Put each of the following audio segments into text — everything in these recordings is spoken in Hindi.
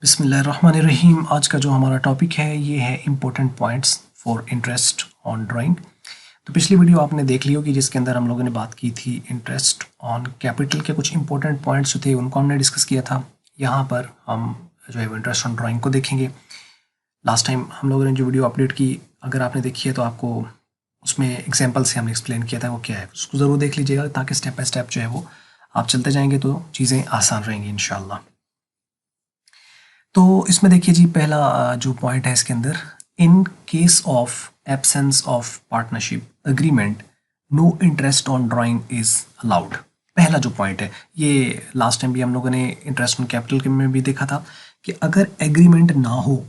बिस्मिल्लाहिर्रहमानिर्रहीम। आज का जो हमारा टॉपिक है ये है important points for interest on drawing. तो पिछली वीडियो आपने देख ली होगी जिसके अंदर हम लोगों ने बात की थी इंटरेस्ट ऑन कैपिटल के कुछ इंपॉर्टेंट पॉइंट्स जो थे उनको हमने डिस्कस किया था। यहाँ पर हम जो है इंटरेस्ट ऑन ड्राइंग को देखेंगे। लास्ट टाइम हम लोगों ने जो वीडियो अपडेट की, अगर आपने देखी है तो आपको उसमें एग्जाम्पल से हमने एक्सप्लेन किया था वो क्या है, उसको ज़रूर देख लीजिएगा ताकि स्टेप बाय स्टेप जो है वो आप चलते जाएंगे तो चीज़ें आसान रहेंगी इंशाल्लाह। तो इसमें देखिए जी, पहला जो पॉइंट है इसके अंदर, in case of absence of partnership agreement no interest on drawing is allowed. पहला जो पॉइंट है ये लास्ट टाइम भी हम लोगों ने इंटरेस्ट ऑन कैपिटल के में भी देखा था कि अगर एग्रीमेंट ना हो,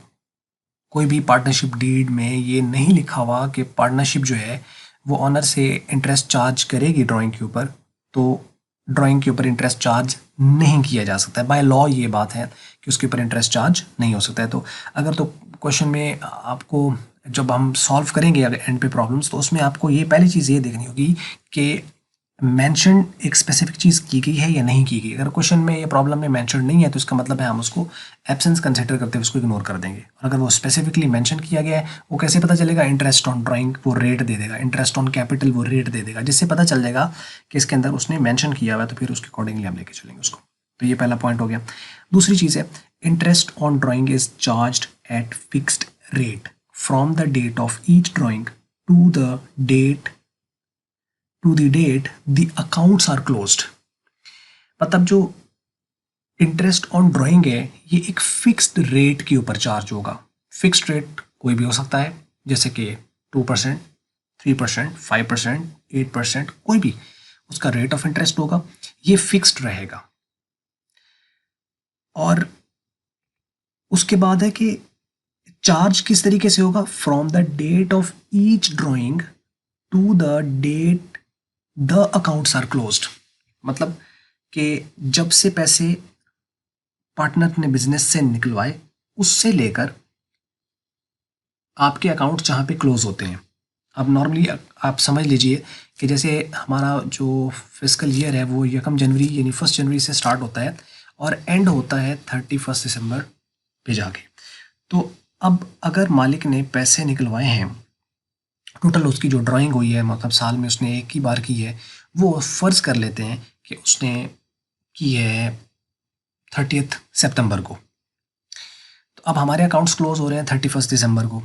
कोई भी पार्टनरशिप डीड में ये नहीं लिखा हुआ कि पार्टनरशिप जो है वो ऑनर से इंटरेस्ट चार्ज करेगी ड्राइंग के ऊपर, तो ड्राइंग के ऊपर इंटरेस्ट चार्ज नहीं किया जा सकता है। बाय लॉ ये बात है कि उसके ऊपर इंटरेस्ट चार्ज नहीं हो सकता है। तो अगर तो क्वेश्चन में आपको जब हम सॉल्व करेंगे अगर एंड पे प्रॉब्लम्स, तो उसमें आपको ये पहली चीज़ ये देखनी होगी कि मेंशन एक स्पेसिफिक चीज़ की गई है या नहीं की गई। अगर क्वेश्चन में या प्रॉब्लम में मेंशन नहीं है तो इसका मतलब है हम उसको एब्सेंस कंसिडर करते हुए उसको इग्नोर कर देंगे। और अगर वो स्पेसिफिकली मेंशन किया गया है, वो कैसे पता चलेगा? इंटरेस्ट ऑन ड्राइंग वो रेट दे देगा, इंटरेस्ट ऑन कैपिटल वो रेट दे देगा, जिससे पता चल जाएगा कि इसके अंदर उसने मेंशन किया हुआ है, तो फिर उसके अकॉर्डिंगली हम लेके चलेंगे उसको। तो ये पहला पॉइंट हो गया। दूसरी चीज़ है, interest on drawing is charged at fixed rate from the date of each drawing to the date the accounts are closed. मतलब जो इंटरेस्ट ऑन ड्राइंग है ये एक फिक्स्ड रेट के ऊपर चार्ज होगा। फिक्स्ड रेट कोई भी हो सकता है, जैसे कि 2%, 3%, 5%, 8%, कोई भी उसका रेट ऑफ इंटरेस्ट होगा, ये फिक्स्ड रहेगा। और उसके बाद है कि चार्ज किस तरीके से होगा? From the date of each drawing to the date the accounts are closed. मतलब कि जब से पैसे पार्टनर ने बिजनेस से निकलवाए उससे लेकर आपके अकाउंट जहाँ पे क्लोज होते हैं। अब नॉर्मली आप समझ लीजिए कि जैसे हमारा जो फिस्कल ईयर है वो 1 जनवरी यानी 1 जनवरी से स्टार्ट होता है और एंड होता है 31 दिसंबर पे जाके। तो अब अगर मालिक ने पैसे निकलवाए हैं, टोटल उसकी जो ड्राइंग हुई है, मतलब साल में उसने एक ही बार की है, वो फ़र्ज़ कर लेते हैं कि उसने की है 30 सितंबर को। तो अब हमारे अकाउंट्स क्लोज हो रहे हैं 31 दिसंबर को।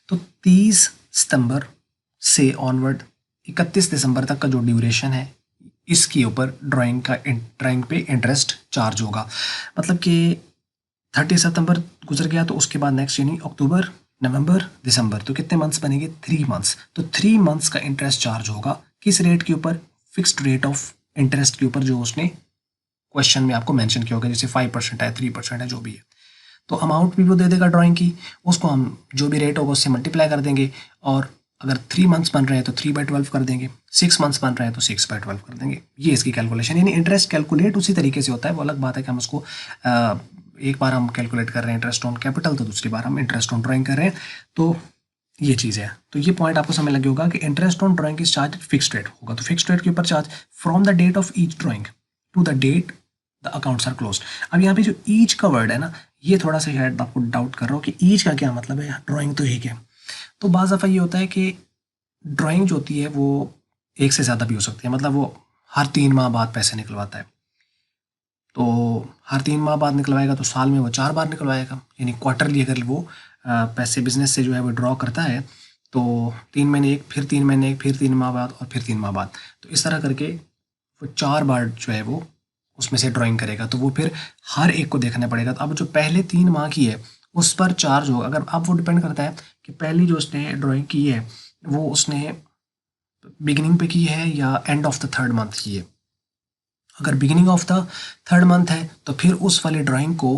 तो 30 सितंबर से ऑनवर्ड 31 दिसंबर तक का जो ड्यूरेशन है इसके ऊपर ड्राइंग पे इंटरेस्ट चार्ज होगा। मतलब कि 30 सितंबर गुजर गया तो उसके बाद नेक्स्ट यानी अक्टूबर, नवंबर, दिसंबर, तो कितने मंथ्स बनेंगे? 3 मंथ्स। तो 3 मंथ्स का इंटरेस्ट चार्ज होगा किस रेट के ऊपर? फिक्स्ड रेट ऑफ इंटरेस्ट के ऊपर, जो उसने क्वेश्चन में आपको मेंशन किया होगा, जैसे 5% है, 3% है, जो भी है। तो अमाउंट भी वो दे देगा ड्राइंग की, उसको हम जो भी रेट होगा उससे मल्टीप्लाई कर देंगे। और अगर 3 मंथ्स बन रहे हैं तो 3/12 कर देंगे, 6 मंथ्स बन रहे हैं तो 6/12 कर देंगे। ये इसकी कैलकुलेशन, यानी इंटरेस्ट कैलकुलेट उसी तरीके से होता है। वो अलग बात है कि हम उसको एक बार हम कैलकुलेट कर रहे हैं इंटरेस्ट ऑन कैपिटल, तो दूसरी बार हम इंटरेस्ट ऑन ड्राइंग कर रहे हैं। तो ये चीज़ है। तो ये पॉइंट आपको समझ लगे होगा कि interest on drawing is charge fixed rate होगा, तो फिक्स्ड रेट के ऊपर charge from the date of each drawing to the date the accounts are closed. अब यहाँ पे जो ईच का वर्ड है ना, ये थोड़ा सा शायद आपको डाउट कर रहा हो कि ईच का क्या मतलब है, ड्राइंग तो एक है। तो बाज़ दफ़ा ये होता है कि ड्राइंग जो होती है वो एक से ज़्यादा भी हो सकती है, मतलब वो हर 3 माह बाद पैसे निकलवाता है। तो हर 3 माह बाद निकलवाएगा तो साल में वो 4 बार निकलवाएगा, यानी क्वार्टरली अगर वो पैसे बिजनेस से जो है वो ड्रॉ करता है तो 3 महीने एक, फिर 3 महीने एक, फिर 3 माह बाद और फिर 3 माह बाद, तो इस तरह करके वो 4 बार जो है वो उसमें से ड्राइंग करेगा। तो वो फिर हर एक को देखना पड़ेगा। तो अब जो पहले 3 माह की है उस पर चार्ज होगा। अगर अब वो डिपेंड करता है कि पहली जो उसने ड्राइंग की है वो उसने बिगिनिंग पे की है या end of the 3rd month की है। अगर beginning of the 3rd month है तो फिर उस वाली ड्राइंग को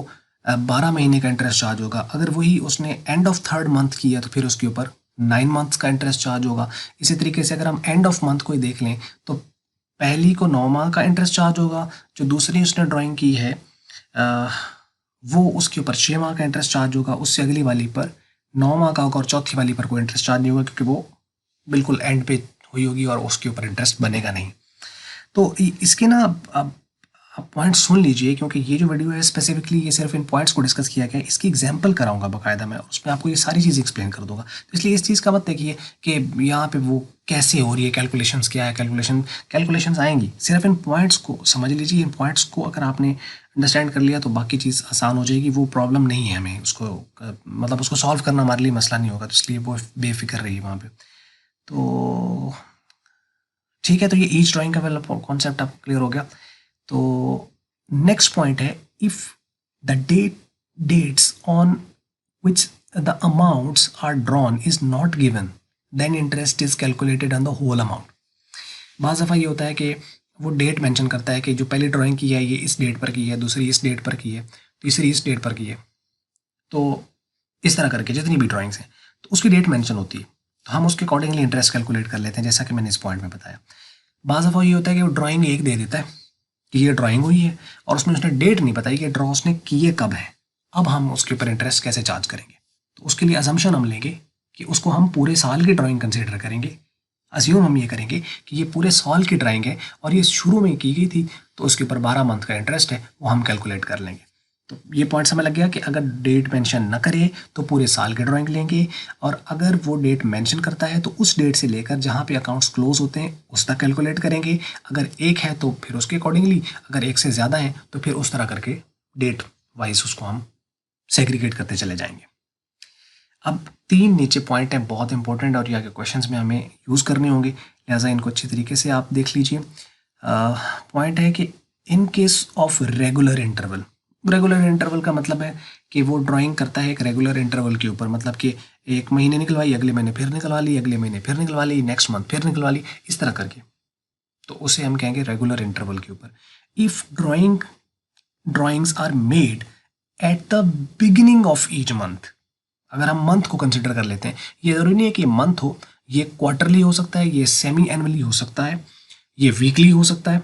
12 महीने का इंटरेस्ट चार्ज होगा। अगर वही उसने एंड ऑफ 3rd मंथ किया तो फिर उसके ऊपर 9 मंथ्स का इंटरेस्ट चार्ज होगा। इसी तरीके से अगर हम एंड ऑफ मंथ को ही देख लें तो पहली को 9 माह का इंटरेस्ट चार्ज होगा, जो दूसरी उसने ड्राइंग की है वो उसके ऊपर 6 माह का इंटरेस्ट चार्ज होगा, उससे अगली वाली पर 9 माह का होगा और चौथी वाली पर कोई इंटरेस्ट चार्ज नहीं होगा क्योंकि वो बिल्कुल एंड पे हुई होगी और उसके ऊपर इंटरेस्ट बनेगा नहीं। तो इसके ना अब आप पॉइंट्स सुन लीजिए, क्योंकि ये जो वीडियो है स्पेसिफिकली ये सिर्फ इन पॉइंट्स को डिस्कस किया गया है। इसकी एग्जांपल कराऊंगा बाकायदा मैं, उसमें आपको ये सारी चीज़ एक्सप्लेन कर दूंगा। तो इसलिए इस चीज़ का मत देखिए कि यहाँ पे वो कैसे हो रही है, कैलकुलेशंस क्या है, कैलकुलेशंस आएंगी। सिर्फ इन पॉइंट्स को समझ लीजिए। इन पॉइंट्स को अगर आपने अंडरस्टैंड कर लिया तो बाकी चीज़ आसान हो जाएगी। वो प्रॉब्लम नहीं है हमें उसको मतलब उसको सॉल्व करना हमारे लिए मसला नहीं होगा, तो इसलिए वो बेफिक्र रही है वहाँ पर। तो ठीक है, तो ये ईच ड्राइंग का पहला कॉन्सेप्ट आपको क्लियर हो गया। तो नेक्स्ट पॉइंट है, if the dates on which the amounts are drawn is not given then interest is calculated on the whole amount. बाज़ दफ़ा ये होता है कि वो डेट मेंशन करता है कि जो पहली ड्राइंग की है ये इस डेट पर की है, दूसरी इस डेट पर की है, तीसरी इस डेट पर की है। तो इस तरह करके जितनी भी ड्राइंग्स हैं तो उसकी डेट मेंशन होती है, तो हम उसके अकॉर्डिंगली इंटरेस्ट कैलकुलेट कर लेते हैं, जैसा कि मैंने इस पॉइंट में बताया। बाज़ दफ़ा ये होता है कि वो ड्राइंग एक दे देता है कि ये ड्राइंग हुई है, और उसमें उसने डेट नहीं बताई कि ड्रॉ उसने किए कब है। अब हम उसके ऊपर इंटरेस्ट कैसे चार्ज करेंगे? तो उसके लिए अजम्पशन हम लेंगे कि उसको हम पूरे साल की ड्राइंग कंसिडर करेंगे। अज्यूम हम ये करेंगे कि ये पूरे साल की ड्राइंग है और ये शुरू में की गई थी, तो उसके ऊपर 12 मंथ का इंटरेस्ट है, वो हम कैलकुलेट कर लेंगे। तो ये पॉइंट समझ लग गया कि अगर डेट मेंशन न करे तो पूरे साल की ड्राइंग लेंगे, और अगर वो डेट मेंशन करता है तो उस डेट से लेकर जहाँ पे अकाउंट्स क्लोज होते हैं उस तक कैलकुलेट करेंगे। अगर एक है तो फिर उसके अकॉर्डिंगली, अगर एक से ज़्यादा है तो फिर उस तरह करके डेट वाइज उसको हम सेग्रीगेट करते चले जाएंगे। अब 3 नीचे पॉइंट हैं बहुत इंपॉर्टेंट, और ये आगे क्वेश्चंस में हमें यूज़ करने होंगे, लिहाजा इनको अच्छी तरीके से आप देख लीजिए। पॉइंट है कि इन case of regular interval, regular interval का मतलब है कि वो ड्राइंग करता है एक रेगुलर इंटरवल के ऊपर, मतलब कि एक महीने निकलवाई, अगले महीने फिर निकलवा ली, अगले महीने फिर निकलवा ली, नेक्स्ट मंथ फिर निकलवा ली, इस तरह करके, तो उसे हम कहेंगे रेगुलर इंटरवल के ऊपर। If drawings are made at the beginning of each month, अगर हम मंथ को कंसिडर कर लेते हैं, ये जरूरी नहीं है कि मंथ हो, ये क्वार्टरली हो सकता है, ये सेमी एनुअली हो सकता है, ये वीकली हो सकता है,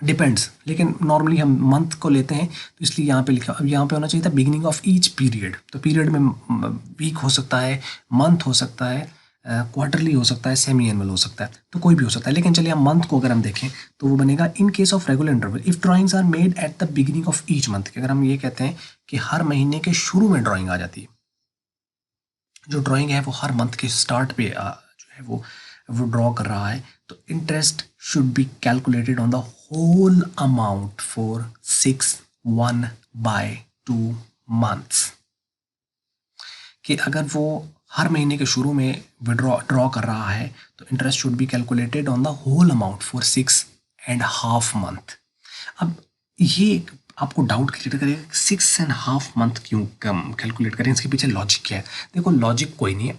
डिपेंड्स, लेकिन नॉर्मली हम मंथ को लेते हैं, तो इसलिए यहाँ पे लिखा, अब यहाँ पे होना चाहिए था बिगिनिंग ऑफ ईच पीरियड। तो पीरियड में वीक हो सकता है, मंथ हो सकता है, क्वार्टरली हो सकता है, सेमी एनुअल हो सकता है, तो कोई भी हो सकता है। लेकिन चलिए हम मंथ को अगर हम देखें तो वो बनेगा in case of regular interval if drawings are made at the beginning of each month. अगर हम ये कहते हैं कि हर महीने के शुरू में ड्राइंग आ जाती है, जो ड्राइंग है वो हर मंथ के स्टार्ट पे जो है वो ड्रॉ कर रहा है, तो interest should be calculated on the whole amount for 6/1/2 months. कि अगर वो हर महीने के शुरू में ड्रॉ कर रहा है तो interest should be calculated on the whole amount for 6.5 month. अब ये आपको डाउट क्रिएट करेगा 6.5 मंथ क्यों कम कैलकुलेट करें, इसके पीछे लॉजिक क्या है? देखो लॉजिक कोई नहीं है,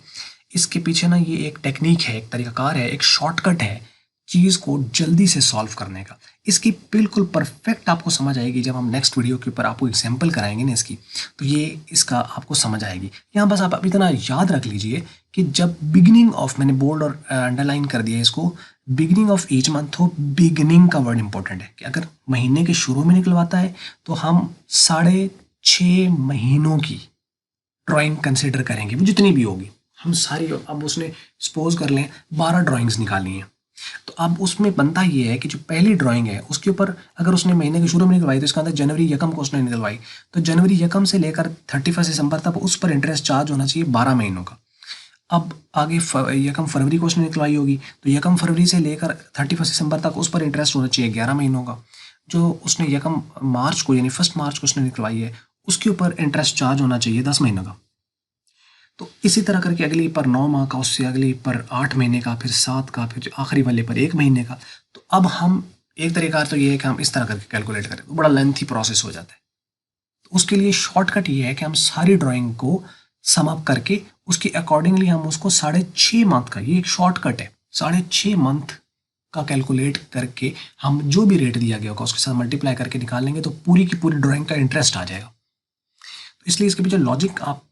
इसके पीछे ना ये एक टेक्निक है, एक तरीकाकार है, एक शॉर्टकट है चीज़ को जल्दी से सॉल्व करने का। इसकी बिल्कुल परफेक्ट आपको समझ आएगी जब हम नेक्स्ट वीडियो के ऊपर आपको एग्जाम्पल कराएंगे ना इसकी, तो ये इसका आपको समझ आएगी। यहाँ बस आप इतना याद रख लीजिए कि जब बिगिनिंग ऑफ, मैंने बोल्ड और अंडरलाइन कर दिया इसको, बिगिनिंग ऑफ ईच मंथ हो, बिगिनिंग का वर्ड इंपॉर्टेंट है कि अगर महीने के शुरू में निकलवाता है तो हम 6.5 महीनों की ड्राइंग कंसिडर करेंगे, वो जितनी भी होगी हम सारी। अब उसने सपोज कर लें 12 ड्राइंग्स निकाली हैं, तो अब उसमें बनता ये है कि जो पहली ड्राइंग है उसके ऊपर अगर उसने महीने के शुरू में निकलवाई तो इसका अंदर जनवरी यकम को उसने निकलवाई, तो जनवरी यकम से लेकर 31 दिसंबर तक उस पर इंटरेस्ट चार्ज होना चाहिए 12 महीनों का। अब आगे यकम फरवरी को उसने निकलवाई होगी तो यकम फरवरी से लेकर 31 दिसंबर तक उस पर इंटरेस्ट होना चाहिए 11 महीनों का। जो उसने यकम मार्च को यानी 1 मार्च को उसने निकलवाई है उसके ऊपर इंटरेस्ट चार्ज होना चाहिए 10 महीनों का। तो इसी तरह करके अगली पर 9 माह का, उससे अगली पर 8 महीने का, फिर 7 का, फिर आखिरी वाले पर 1 महीने का। तो अब हम एक तरीका तो ये है कि हम इस तरह करके कैलकुलेट करें, तो बड़ा लेंथी प्रोसेस हो जाता है। तो उसके लिए शॉर्टकट ये है कि हम सारी ड्राइंग को सम अप करके उसके अकॉर्डिंगली हम उसको 6.5 मंथ का, ये एक शॉर्टकट है, 6.5 मंथ का कैलकुलेट करके हम जो भी रेट दिया गया होगा उसके साथ मल्टीप्लाई करके निकाल लेंगे, तो पूरी की पूरी ड्राइंग का इंटरेस्ट आ जाएगा। तो इसलिए इसके पीछे लॉजिक आप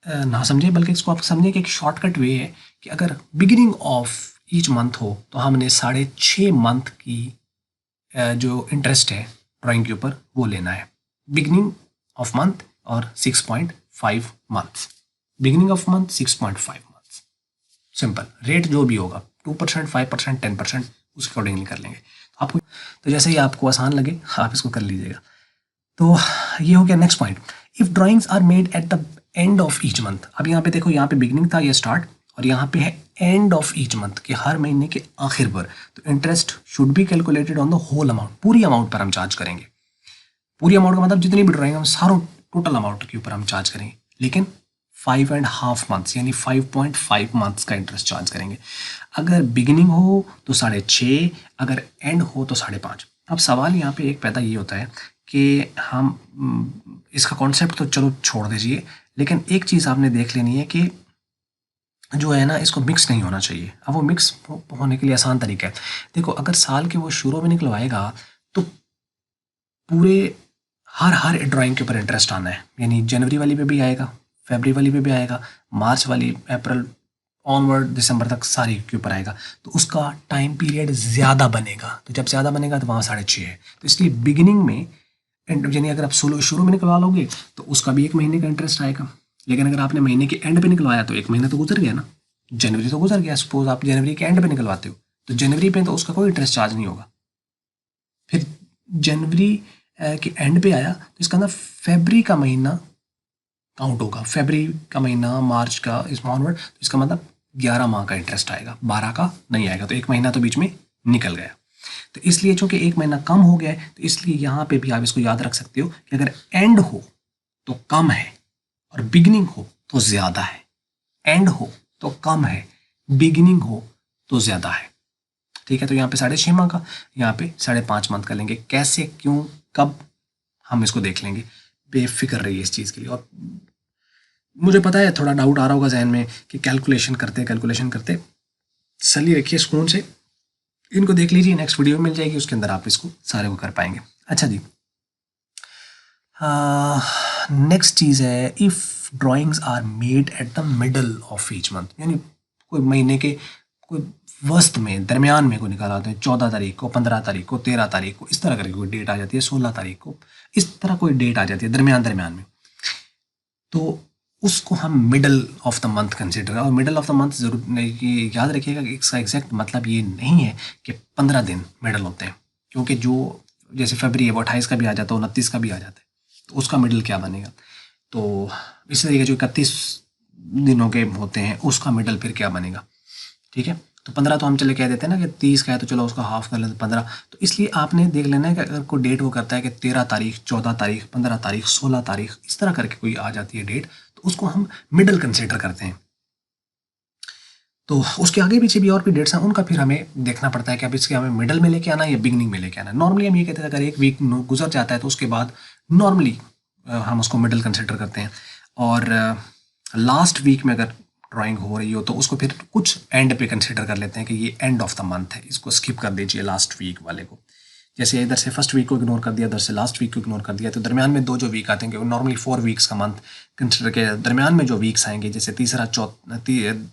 ना समझें, बल्कि इसको आप समझें कि एक शॉर्टकट वे है कि अगर बिगिनिंग ऑफ ईच मंथ हो तो हमने 6.5 मंथ की जो इंटरेस्ट है ड्राइंग के ऊपर वो लेना है, बिगिनिंग ऑफ मंथ और 6.5 months, beginning of month 6.5 months. Simple, rate जो भी होगा 2%, 5%, 10% उसके अकॉर्डिंगली कर लेंगे। आपको तो जैसे ही आपको आसान लगे आप इसको कर लीजिएगा। तो ये हो गया next point. If drawings are made at the end of each month, अब यहाँ पे देखो, यहाँ पे बिगिनिंग था, ये स्टार्ट, और यहाँ पे है एंड ऑफ ईच मंथ, के हर महीने के आखिर पर, तो interest should be calculated on the whole amount, पूरी अमाउंट पर हम चार्ज करेंगे। पूरी अमाउंट का मतलब जितनी भी ड्राइंग हम सारों टोटल अमाउंट के ऊपर हम चार्ज करेंगे, लेकिन 5.5 मंथ्स यानी 5.5 मंथ्स का इंटरेस्ट चार्ज करेंगे। अगर बिगिनिंग हो तो 6.5, अगर एंड हो तो 5.5। अब सवाल यहाँ पे एक पैदा ये होता है कि हम इसका कॉन्सेप्ट तो चलो छोड़ दीजिए, लेकिन एक चीज़ आपने देख लेनी है कि जो है ना, इसको मिक्स नहीं होना चाहिए। अब वो मिक्स होने के लिए आसान तरीका है। देखो, अगर साल के वो शुरू में निकलवाएगा तो पूरे हर हर ड्राइंग के ऊपर इंटरेस्ट आना है, यानी जनवरी वाली पे भी आएगा, फरवरी वाली पे भी आएगा, मार्च वाली, अप्रैल ऑनवर्ड दिसंबर तक सारी के ऊपर आएगा। तो उसका टाइम पीरियड ज़्यादा बनेगा, तो जब ज़्यादा बनेगा तो वहाँ 6.5 है। तो इसलिए बिगिनिंग में यानी अगर आप शुरू में निकलवा लोगे तो उसका भी 1 महीने का इंटरेस्ट आएगा, लेकिन अगर आपने महीने के एंड पे निकलवाया तो 1 महीना तो गुजर गया ना, जनवरी तो गुजर गया। सपोज आप जनवरी के एंड पे निकलवाते हो तो जनवरी पे तो उसका कोई इंटरेस्ट चार्ज नहीं होगा। फिर जनवरी के एंड पे आया तो इसका अंदर फरवरी का महीना काउंट होगा, फरवरी का महीना, मार्च का, इस ऑनवर्ड, तो इसका मतलब 11 माह का इंटरेस्ट आएगा, 12 का नहीं आएगा। तो 1 महीना तो बीच में निकल गया। तो इसलिए चूंकि 1 महीना कम हो गया है, तो इसलिए यहाँ पे भी आप इसको याद रख सकते हो कि अगर एंड हो तो कम है और बिगिनिंग हो तो ज़्यादा है। एंड हो तो कम है, बिगिनिंग हो तो ज़्यादा है। ठीक है, तो यहाँ पे 6.5 माह का, यहाँ पे 5.5 मंथ का लेंगे। कैसे, क्यों, कब, हम इसको देख लेंगे। बेफिक्र रहिए इस चीज़ के लिए। और मुझे पता है थोड़ा डाउट आ रहा होगा जहन में कि कैलकुलेशन करते, सली रखिए सुकून से, इनको देख लीजिए, नेक्स्ट वीडियो मिल जाएगी, उसके अंदर आप इसको सारे को कर पाएंगे। अच्छा जी, नेक्स्ट चीज़ है, if drawings are made at the middle of each month, यानी कोई महीने के कोई वस्त में, दरमियान में कोई निकाल आते हैं, 14 तारीख को, 15 तारीख को, 13 तारीख को, इस तरह करके कोई डेट आ जाती है, 16 तारीख को, इस तरह कोई डेट आ जाती है दरमियान में, तो उसको हम middle of the month consider. और मिडल ऑफ द मंथ जरूर ये याद रखिएगा कि इसका एग्जैक्ट मतलब ये नहीं है कि 15 दिन मिडल होते हैं, क्योंकि जो जैसे फरवरी है वो 28 का भी आ जाता है, 29 का भी आ जाता है, तो उसका मिडल क्या बनेगा। तो इस तरीके जो 31 दिनों के होते हैं उसका मिडल फिर क्या बनेगा। ठीक है, तो 15 तो हम चले कह देते हैं ना कि 30 का है तो चलो उसका हाफ कर लेते 15। तो इसलिए आपने देख लेना है कि अगर कोई डेट वो करता है कि 13 तारीख, 14 तारीख, 15 तारीख, 16 तारीख, इस तरह करके कोई आ जाती है डेट, तो उसको हम मिडल कंसिडर करते हैं। तो उसके आगे पीछे भी और भी डेट्स हैं, उनका फिर हमें देखना पड़ता है कि अब इसके हमें मिडल में लेके आना है या बिगनिंग में लेके आना है। नॉर्मली हम ये कहते हैं अगर एक वीक गुजर जाता है तो उसके बाद नॉर्मली हम उसको मिडल कंसिडर करते हैं, और लास्ट वीक में अगर ड्राइंग हो रही हो तो उसको फिर कुछ एंड पे कंसिडर कर लेते हैं कि ये एंड ऑफ द मंथ है, इसको स्किप कर दीजिए लास्ट वीक वाले को। जैसे इधर से फर्स्ट वीक को इग्नोर कर दिया, इधर से लास्ट वीक को इग्नोर कर दिया, तो दरमियान में 2 जो वीक आते हैं, नॉर्मली 4 वीक्स का मंथ कंसिडर किया, दरमियान में जो वीक्स आएंगे जैसे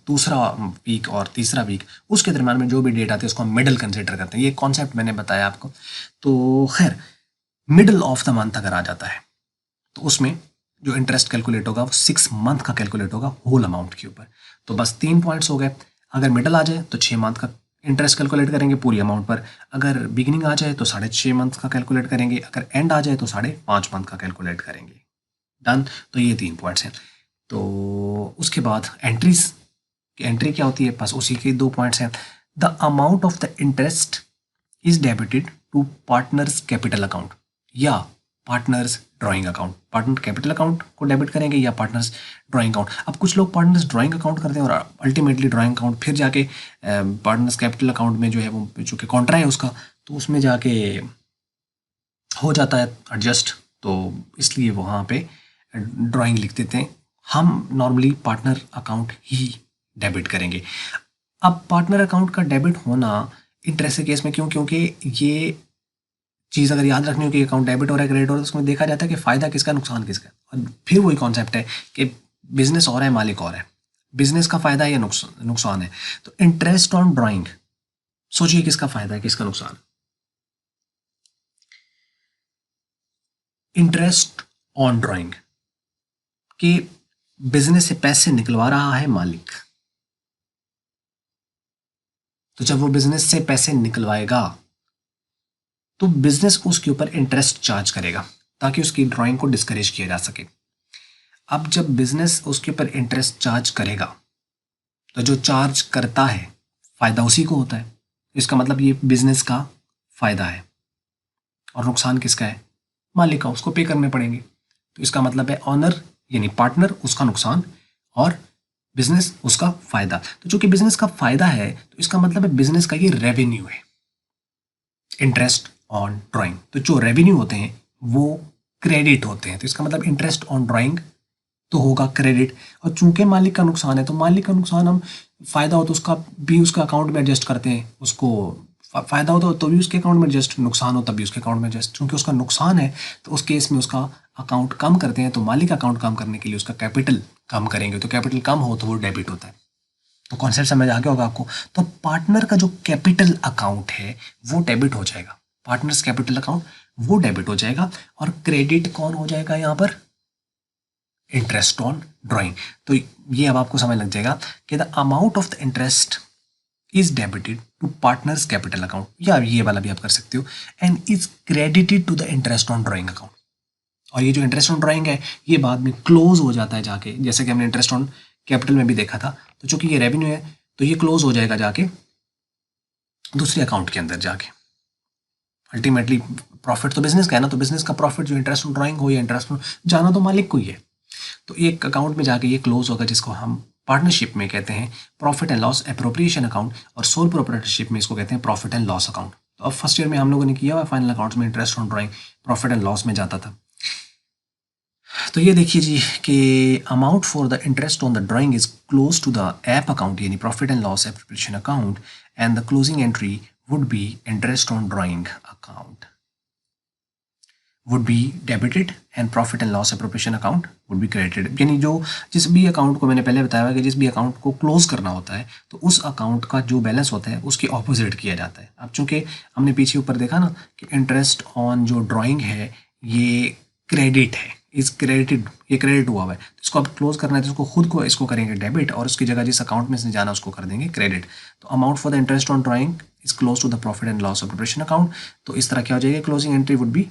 दूसरा वीक और तीसरा वीक, उसके दरमियान में जो भी डेट आती है उसको हम मिडल कंसिडर करते हैं। ये कॉन्सेप्ट मैंने बताया आपको। तो खैर, मिडल ऑफ द मंथ अगर आ जाता है तो उसमें जो इंटरेस्ट कैलकुलेट होगा वो 6 मंथ का कैलकुलेट होगा होल अमाउंट के ऊपर। तो बस 3 पॉइंट्स हो गए। अगर मिडल आ जाए तो 6 मंथ का इंटरेस्ट कैलकुलेट करेंगे पूरी अमाउंट पर, अगर बिगिनिंग आ जाए तो 6.5 मंथ का कैलकुलेट करेंगे, अगर एंड आ जाए तो 5.5 मंथ का कैलकुलेट करेंगे। डन। तो ये 3 पॉइंट्स हैं। तो उसके बाद एंट्रीज की एंट्री क्या होती है, बस उसी के 2 पॉइंट्स हैं। The amount of the interest is debited to partners capital account या partners drawing account. Partner capital account को डेबिट करेंगे या पार्टनर्स ड्राइंग अकाउंट। अब कुछ लोग पार्टनर्स ड्राइंग अकाउंट करते हैं और अल्टीमेटली ड्राइंग अकाउंट फिर जाके पार्टनर्स कैपिटल अकाउंट में जो है वो जो कि कॉन्ट्रा है उसका, तो उसमें जाके हो जाता है एडजस्ट, तो इसलिए वहाँ पे ड्राइंग लिख देते हैं। हम नॉर्मली पार्टनर अकाउंट ही डेबिट करेंगे। अब पार्टनर अकाउंट का डेबिट होना इंटरेस्ट के केस में क्यों, क्योंकि ये चीज़ अगर याद रखनी हो कि अकाउंट डेबिट हो रहा है क्रेडिट हो रहा है, उसमें देखा जाता है कि फ़ायदा किसका, नुकसान किसका। और फिर वही कॉन्सेप्ट है कि बिजनेस और है, मालिक और है, बिजनेस का फ़ायदा है या नुकसान है। तो इंटरेस्ट ऑन ड्राइंग, सोचिए किसका फ़ायदा है किसका नुकसान। इंटरेस्ट ऑन ड्राइंग कि बिजनेस से पैसे निकलवा रहा है मालिक, तो जब वो बिजनेस से पैसे निकलवाएगा तो बिजनेस उसके ऊपर इंटरेस्ट चार्ज करेगा ताकि उसकी ड्राइंग को डिस्करेज किया जा सके। अब जब बिजनेस उसके ऊपर इंटरेस्ट चार्ज करेगा तो जो चार्ज करता है फायदा उसी को होता है। इसका मतलब ये बिजनेस का फायदा है और नुकसान किसका है? मालिक का, उसको पे करने पड़ेंगे। तो इसका मतलब है ऑनर यानी पार्टनर उसका नुकसान और बिजनेस उसका फायदा। तो चूंकि बिजनेस का फायदा है तो इसका मतलब है बिजनेस का ये रेवेन्यू है, इंटरेस्ट ऑन ड्राइंग। तो जो रेवेन्यू होते हैं वो क्रेडिट होते हैं। तो इसका मतलब इंटरेस्ट ऑन ड्राइंग तो होगा क्रेडिट। और चूंकि मालिक का नुकसान है तो मालिक का नुकसान हम फायदा हो तो उसका भी उसका अकाउंट में एडजस्ट करते हैं। उसको फायदा हो तो भी उसके अकाउंट में एडजस्ट, नुकसान हो तब भी उसके अकाउंट में एडजस्ट। चूंकि उसका नुकसान है तो उस केस में उसका अकाउंट कम करते हैं। तो मालिक अकाउंट कम करने के लिए उसका कैपिटल कम करेंगे। तो कैपिटल कम हो तो वो डेबिट होता है। तो कॉन्सेप्ट समझ आ गया होगा आपको। तो पार्टनर का जो कैपिटल अकाउंट है वो डेबिट हो जाएगा, पार्टनर्स कैपिटल अकाउंट वो डेबिट हो जाएगा। और क्रेडिट कौन हो जाएगा यहाँ पर? Interest on drawing. तो ये अब आपको समझ लग जाएगा कि the amount of the interest is debited to partners capital account, या ये वाला भी आप कर सकते हो, and is credited to the interest on drawing account. और ये जो इंटरेस्ट ऑन ड्राइंग है ये बाद में क्लोज हो जाता है जाके, जैसे कि हमने इंटरेस्ट ऑन कैपिटल में भी देखा था। तो चूंकि ये रेवेन्यू है तो ये क्लोज हो जाएगा जाके दूसरे अकाउंट के अंदर जाके। अल्टीमेटली प्रॉफिट तो बिजनेस का है ना, तो बिजनेस का प्रॉफिट जो इंटरेस्ट ऑन ड्राइंग हो या इंटरेस्ट ऑन जाना तो मालिक को ही है। तो एक अकाउंट में जाके ये क्लोज होगा जिसको हम पार्टनरशिप में कहते हैं profit and loss appropriation account, और सोल प्रोप्राइटरशिप में इसको कहते हैं प्रॉफिट एंड लॉस अकाउंट। तो अब फर्स्ट ईयर में हम लोगों ने किया हुआ फाइनल अकाउंट्स में interest on drawing profit and loss में जाता था। तो ये देखिए जी कि amount for the interest on the drawing is close to the app account यानी profit and loss appropriation account, and the closing entry would be interest on drawing account would be debited and profit and loss appropriation account would be credited। यानी जो जिस भी अकाउंट को मैंने पहले बताया कि जिस भी अकाउंट को क्लोज करना होता है तो उस अकाउंट का जो बैलेंस होता है उसके ऑपोजिट किया जाता है। अब चूंकि हमने पीछे ऊपर देखा ना कि इंटरेस्ट ऑन जो ड्राइंग है ये क्रेडिट है, इज क्रेडिटेड, ये क्रेडिट हुआ है। तो इसको अब क्लोज करना है तो उसको खुद को इसको करेंगे डेबिट और उसकी जगह जिस अकाउंट में से जाना उसको कर देंगे क्रेडिट। तो amount for the interest on drawing is close to the profit and loss appropriation account. तो इस तरह क्या हो जाएगा, closing entry would be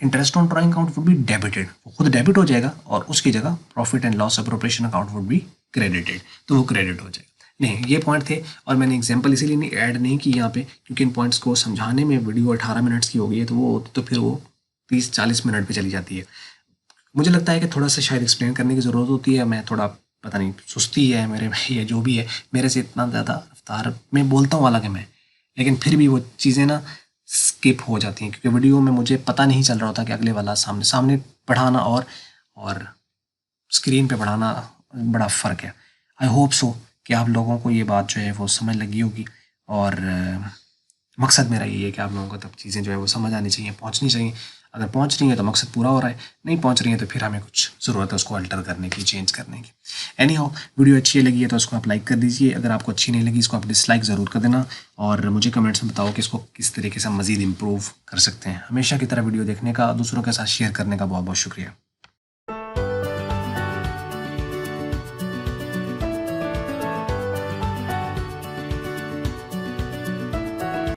interest on drawing account would be debited, वो खुद डेबिट हो जाएगा और उसकी जगह profit and loss appropriation account would be credited, तो वो क्रेडिट हो जाएगा। नहीं, ये पॉइंट थे और मैंने एग्जांपल इसीलिए नहीं ऐड नहीं की यहाँ पे क्योंकि इन पॉइंट्स को समझाने में वीडियो 18 मिनट्स की हो गई है तो फिर वो 30-40 मिनट पे चली जाती है। मुझे लगता है कि थोड़ा सा शायद एक्सप्लेन करने की ज़रूरत होती है। मैं थोड़ा पता नहीं सुस्ती है मेरे में या जो भी है, मेरे से इतना ज़्यादा रफ्तार में बोलता हूँ हालांकि मैं, लेकिन फिर भी वो चीज़ें ना स्किप हो जाती हैं क्योंकि वीडियो में मुझे पता नहीं चल रहा होता कि अगले वाला सामने सामने पढ़ाना और स्क्रीन पे पढ़ाना बड़ा फ़र्क है। आई होप सो कि आप लोगों को ये बात जो है वो समझ लगी होगी और मकसद मेरा ये है कि आप लोगों को तब चीज़ें जो है वो समझ आनी चाहिए, पहुंचनी चाहिए। अगर पहुंच रही है तो मकसद पूरा हो रहा है, नहीं पहुंच रही है तो फिर हमें कुछ ज़रूरत है उसको अल्टर करने की, चेंज करने की। एनी हाउ, वीडियो अच्छी लगी है तो उसको आप लाइक कर दीजिए। अगर आपको अच्छी नहीं लगी इसको आप डिसलाइक ज़रूर कर देना और मुझे कमेंट्स में बताओ कि इसको किस तरीके से मज़ीद इम्प्रूव कर सकते हैं। हमेशा की तरह वीडियो देखने का, दूसरों के साथ शेयर करने का बहुत बहुत शुक्रिया।